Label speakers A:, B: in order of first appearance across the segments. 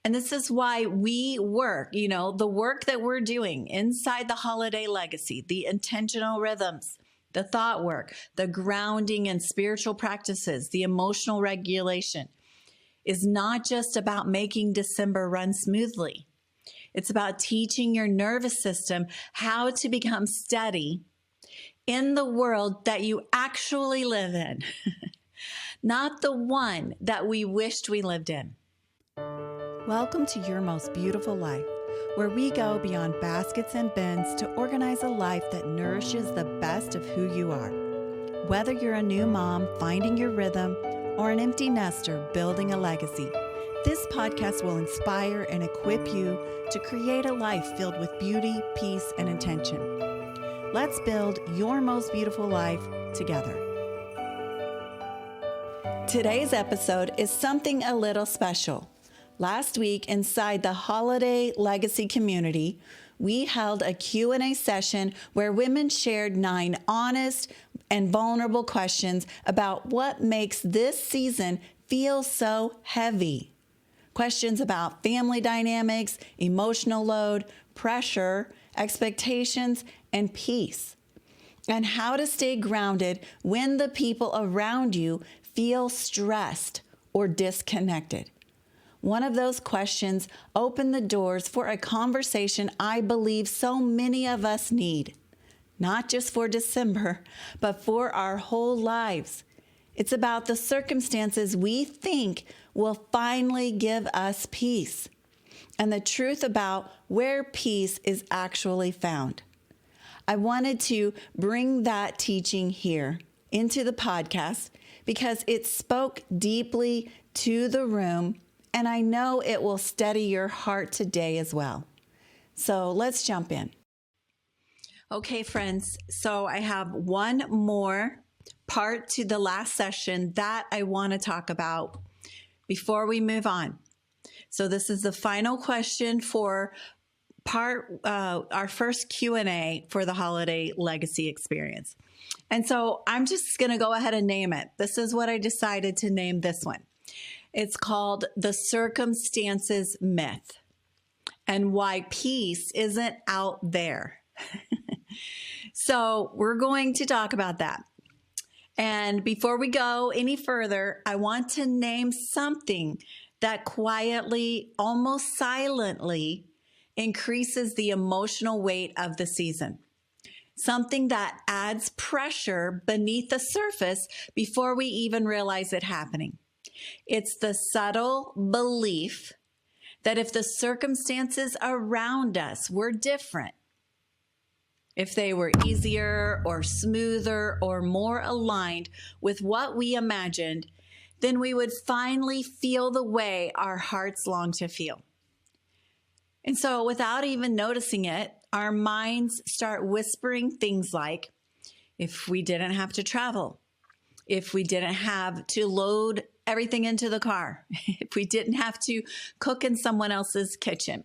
A: And this is why we work, the work that we're doing inside the holiday legacy, the intentional rhythms, the thought work, the grounding and spiritual practices, the emotional regulation is not just about making December run smoothly. It's about teaching your nervous system how to become steady in the world that you actually live in, not the one that we wished we lived in.
B: Welcome to Your Most Beautiful Life, where we go beyond baskets and bins to organize a life that nourishes the best of who you are. Whether you're a new mom finding your rhythm or an empty nester building a legacy, this podcast will inspire and equip you to create a life filled with beauty, peace, and intention. Let's build your most beautiful life together. Today's episode is something a little special. Last week, inside the Holiday Legacy community, we held a Q&A session where women shared 9 honest and vulnerable questions about what makes this season feel so heavy. Questions about family dynamics, emotional load, pressure, expectations, and peace. And how to stay grounded when the people around you feel stressed or disconnected. One of those questions opened the doors for a conversation I believe so many of us need, not just for December, but for our whole lives. It's about the circumstances we think will finally give us peace, and the truth about where peace is actually found. I wanted to bring that teaching here into the podcast because it spoke deeply to the room, and I know it will steady your heart today as well. So let's jump in.
A: Okay, friends. So I have one more part to the last session that I want to talk about before we move on. So this is the final question for our first Q&A for the Holiday Legacy Experience. And so I'm just going to go ahead and name it. This is what I decided to name this one. It's called The Circumstances Myth and Why Peace Isn't Out There. So we're going to talk about that. And before we go any further, I want to name something that quietly, almost silently, increases the emotional weight of the season. Something that adds pressure beneath the surface before we even realize it happening. It's the subtle belief that if the circumstances around us were different, if they were easier or smoother or more aligned with what we imagined, then we would finally feel the way our hearts long to feel. And so without even noticing it, our minds start whispering things like, if we didn't have to travel, if we didn't have to load everything into the car, if we didn't have to cook in someone else's kitchen,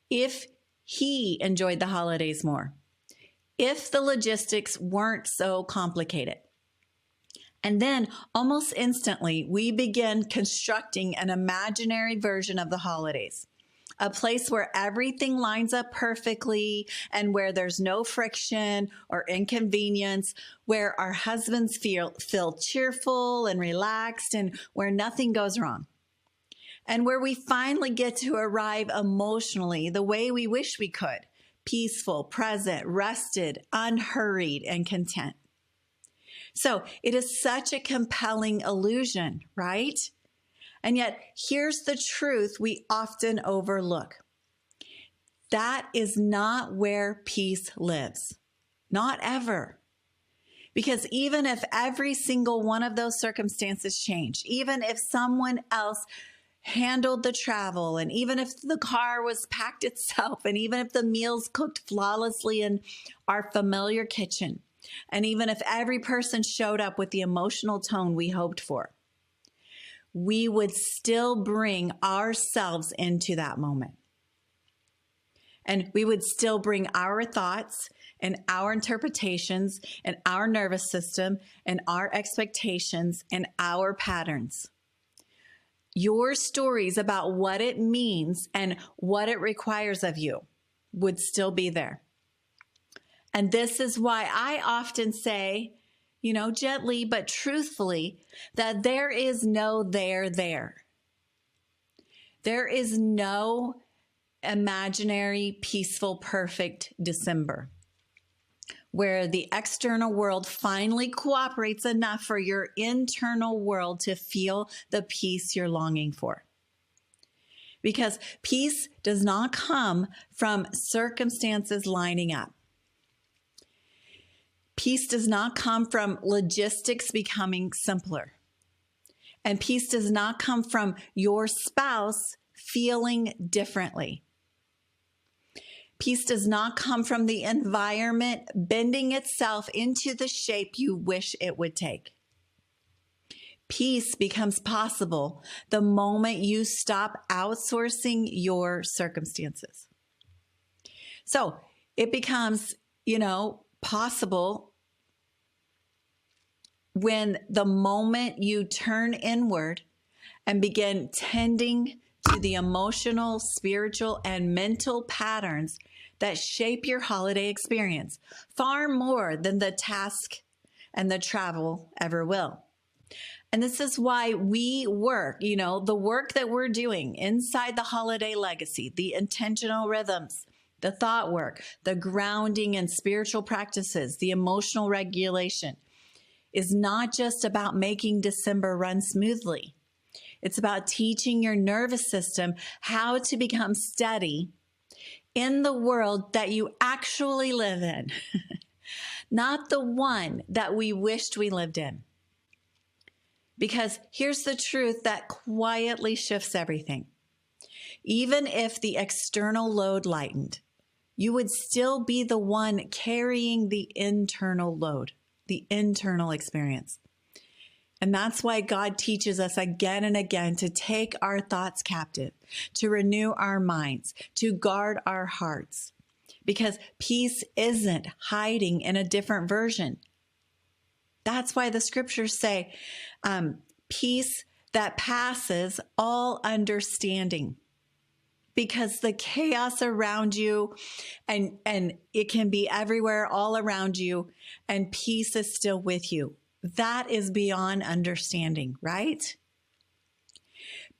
A: if he enjoyed the holidays more, if the logistics weren't so complicated. And then almost instantly, we begin constructing an imaginary version of the holidays. A place where everything lines up perfectly and where there's no friction or inconvenience, where our husbands feel cheerful and relaxed and where nothing goes wrong. And where we finally get to arrive emotionally the way we wish we could, peaceful, present, rested, unhurried, and content. So it is such a compelling illusion, right? And yet, here's the truth we often overlook. That is not where peace lives. Not ever. Because even if every single one of those circumstances changed, even if someone else handled the travel, and even if the car was packed itself, and even if the meals cooked flawlessly in our familiar kitchen, and even if every person showed up with the emotional tone we hoped for, we would still bring ourselves into that moment. And we would still bring our thoughts and our interpretations and our nervous system and our expectations and our patterns. your stories about what it means and what it requires of you would still be there. And this is why I often say, gently but truthfully, that there is no there there. There is no imaginary, peaceful, perfect December where the external world finally cooperates enough for your internal world to feel the peace you're longing for. Because peace does not come from circumstances lining up. Peace does not come from logistics becoming simpler. And peace does not come from your spouse feeling differently. Peace does not come from the environment bending itself into the shape you wish it would take. Peace becomes possible the moment you stop outsourcing your circumstances. So it becomes, possible when the moment you turn inward and begin tending to the emotional, spiritual, and mental patterns that shape your holiday experience far more than the task and the travel ever will. And this is why we work, the work that we're doing inside the holiday legacy, the intentional rhythms, the thought work, the grounding and spiritual practices, the emotional regulation is not just about making December run smoothly. It's about teaching your nervous system how to become steady in the world that you actually live in, not the one that we wished we lived in. Because here's the truth that quietly shifts everything. Even if the external load lightened, you would still be the one carrying the internal load, the internal experience. And that's why God teaches us again and again to take our thoughts captive, to renew our minds, to guard our hearts. Because peace isn't hiding in a different version. That's why the scriptures say, peace that passes all understanding. Because the chaos around you, and it can be everywhere, all around you, and peace is still with you. That is beyond understanding, right?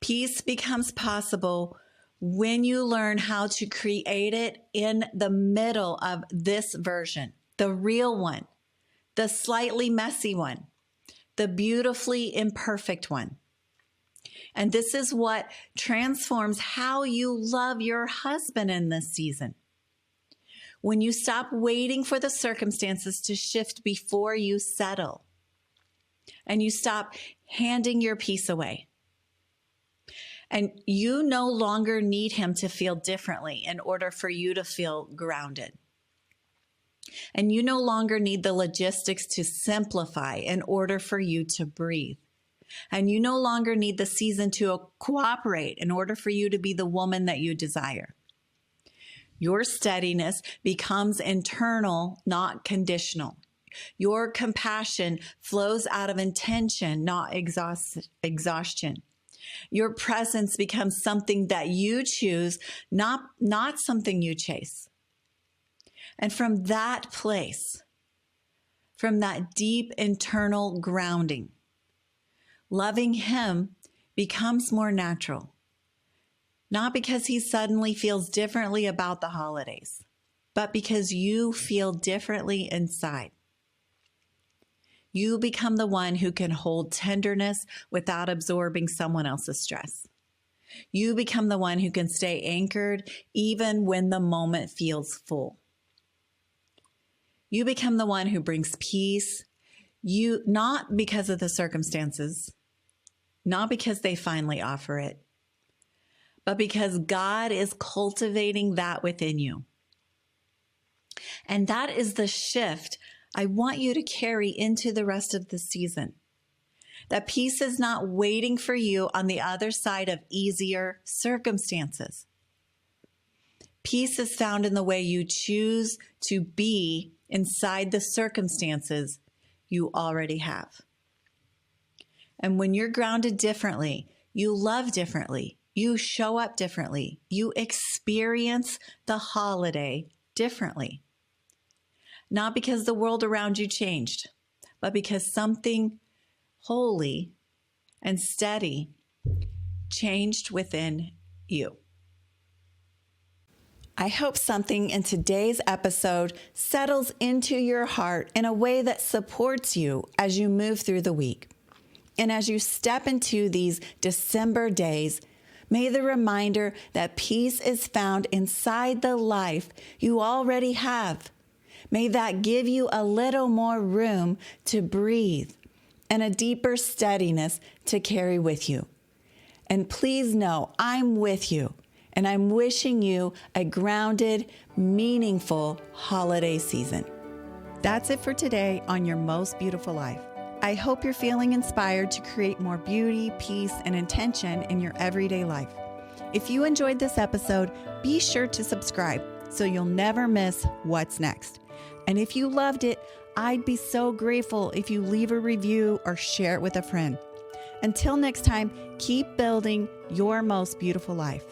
A: Peace becomes possible when you learn how to create it in the middle of this version, the real one, the slightly messy one, the beautifully imperfect one. And this is what transforms how you love your husband in this season. When you stop waiting for the circumstances to shift before you settle, and you stop handing your peace away. And you no longer need him to feel differently in order for you to feel grounded. And you no longer need the logistics to simplify in order for you to breathe. And you no longer need the season to cooperate in order for you to be the woman that you desire. Your steadiness becomes internal, not conditional. Your compassion flows out of intention, not exhaustion. Your presence becomes something that you choose, not something you chase. And from that place, from that deep internal grounding, loving him becomes more natural. Not because he suddenly feels differently about the holidays, but because you feel differently inside. You become the one who can hold tenderness without absorbing someone else's stress. You become the one who can stay anchored even when the moment feels full. You become the one who brings peace, not because of the circumstances, not because they finally offer it, but because God is cultivating that within you. And that is the shift I want you to carry into the rest of the season. That peace is not waiting for you on the other side of easier circumstances. Peace is found in the way you choose to be inside the circumstances you already have. And when you're grounded differently, You love differently. You show up differently. You experience the holiday differently. Not because the world around you changed, but because something holy and steady changed within you.
B: I hope something in today's episode settles into your heart in a way that supports you as you move through the week. And as you step into these December days, may the reminder that peace is found inside the life you already have. May that give you a little more room to breathe and a deeper steadiness to carry with you. And please know I'm with you, and I'm wishing you a grounded, meaningful holiday season. That's it for today on Your Most Beautiful Life. I hope you're feeling inspired to create more beauty, peace, and intention in your everyday life. If you enjoyed this episode, be sure to subscribe so you'll never miss what's next. And if you loved it, I'd be so grateful if you leave a review or share it with a friend. Until next time, keep building your most beautiful life.